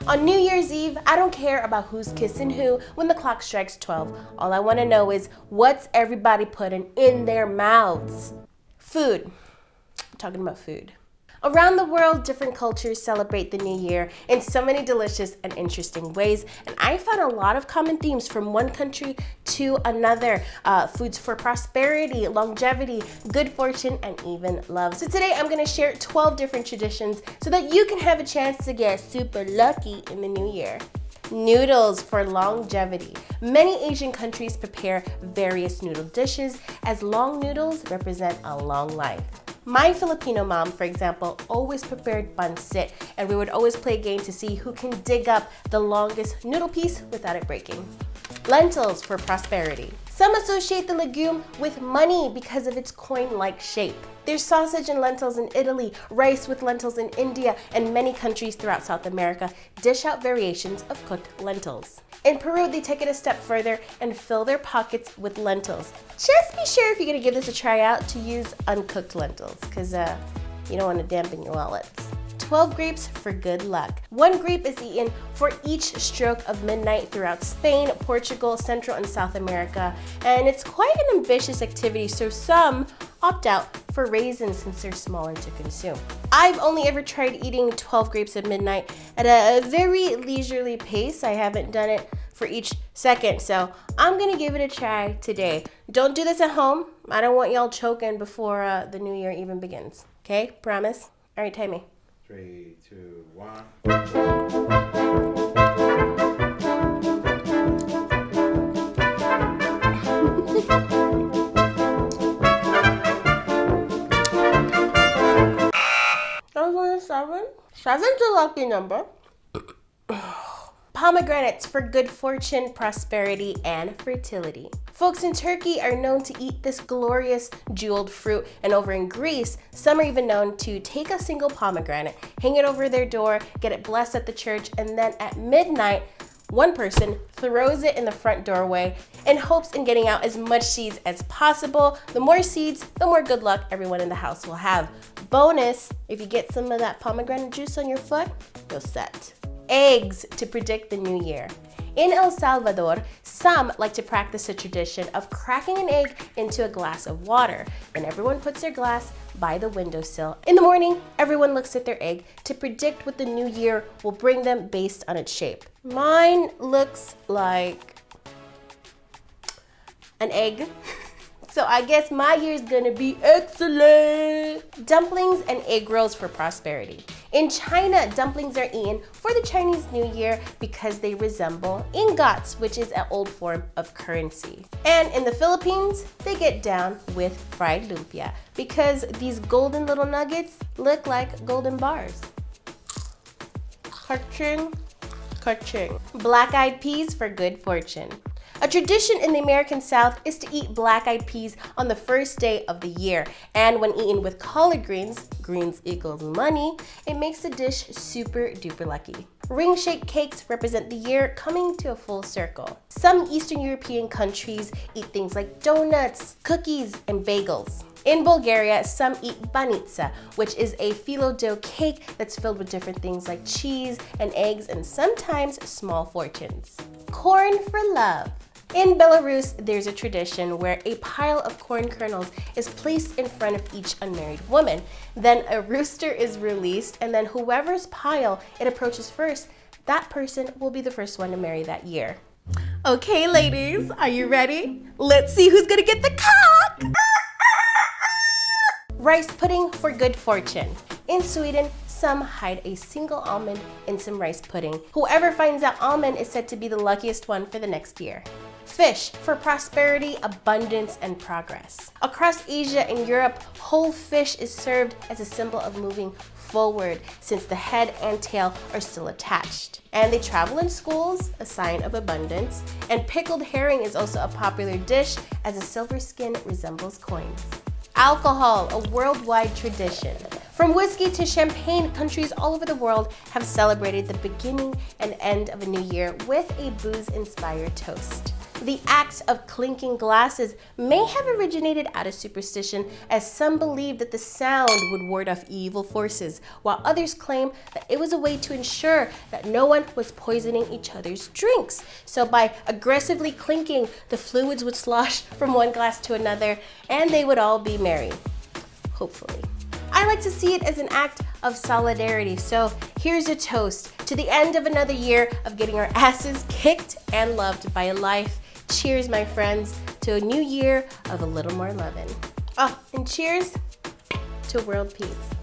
On New Year's Eve, I don't care about who's kissing who when the clock strikes 12. All I want to know is what's everybody putting in their mouths? Food. I'm talking about food. Around the world, different cultures celebrate the new year in so many delicious and interesting ways, and I found a lot of common themes from one country to another. Foods for prosperity, longevity, good fortune, and even love. So today I'm going to share 12 different traditions so that you can have a chance to get super lucky in the new year. Noodles for longevity. Many Asian countries prepare various noodle dishes as long noodles represent a long life. My Filipino mom, for example, always prepared pancit, and we would always play a game to see who can dig up the longest noodle piece without it breaking. Lentils for prosperity. Some associate the legume with money because of its coin-like shape. There's sausage and lentils in Italy, rice with lentils in India, and many countries throughout South America dish out variations of cooked lentils. In Peru, they take it a step further and fill their pockets with lentils. Just be sure if you're gonna give this a try out to use uncooked lentils, because you don't want to dampen your wallets. 12 grapes for good luck. 1 grape is eaten for each stroke of midnight throughout Spain, Portugal, Central and South America, and it's quite an ambitious activity, so some opt out for raisins since they're smaller to consume. I've only ever tried eating 12 grapes at midnight at a very leisurely pace. I haven't done it for each second, so I'm gonna give it a try today. Don't do this at home. I don't want y'all choking before the new year even begins. Okay, promise? All right, time me. 3, 2, 1. That was 7. 7's a lucky number. Pomegranates for good fortune, prosperity, and fertility. Folks in Turkey are known to eat this glorious jeweled fruit, and over in Greece, some are even known to take a single pomegranate, hang it over their door, get it blessed at the church, and then at midnight, one person throws it in the front doorway in hopes in getting out as much seeds as possible. The more seeds, the more good luck everyone in the house will have. Bonus, if you get some of that pomegranate juice on your foot, you're set. Eggs to predict the new year. In El Salvador, some like to practice a tradition of cracking an egg into a glass of water. Then everyone puts their glass by the windowsill. In the morning, everyone looks at their egg to predict what the new year will bring them based on its shape. Mine looks like an egg. So I guess my year's gonna be excellent. Dumplings and egg rolls for prosperity. In China, dumplings are eaten for the Chinese New Year because they resemble ingots, which is an old form of currency. And in the Philippines, they get down with fried lumpia because these golden little nuggets look like golden bars. Ka-ching, ka-ching. Black-eyed peas for good fortune. A tradition in the American South is to eat black-eyed peas on the first day of the year. And when eaten with collard greens, greens equals money, it makes the dish super duper lucky. Ring-shaped cakes represent the year coming to a full circle. Some Eastern European countries eat things like donuts, cookies, and bagels. In Bulgaria, some eat banitsa, which is a phyllo dough cake that's filled with different things like cheese and eggs and sometimes small fortunes. Corn for love. In Belarus, there's a tradition where a pile of corn kernels is placed in front of each unmarried woman. Then a rooster is released, and then whoever's pile it approaches first, that person will be the first one to marry that year. Okay, ladies, are you ready? Let's see who's gonna get the cock! Rice pudding for good fortune. In Sweden, some hide a single almond in some rice pudding. Whoever finds that almond is said to be the luckiest one for the next year. Fish for prosperity, abundance, and progress. Across Asia and Europe, whole fish is served as a symbol of moving forward since the head and tail are still attached. And they travel in schools, a sign of abundance. And pickled herring is also a popular dish as a silver skin resembles coins. Alcohol, a worldwide tradition. From whiskey to champagne, countries all over the world have celebrated the beginning and end of a new year with a booze-inspired toast. The act of clinking glasses may have originated out of superstition, as some believed that the sound would ward off evil forces, while others claim that it was a way to ensure that no one was poisoning each other's drinks. So by aggressively clinking, the fluids would slosh from one glass to another, and they would all be merry. Hopefully. I like to see it as an act of solidarity. So here's a toast to the end of another year of getting our asses kicked and loved by life. Cheers, my friends, to a new year of a little more lovin'. Oh, and cheers to world peace.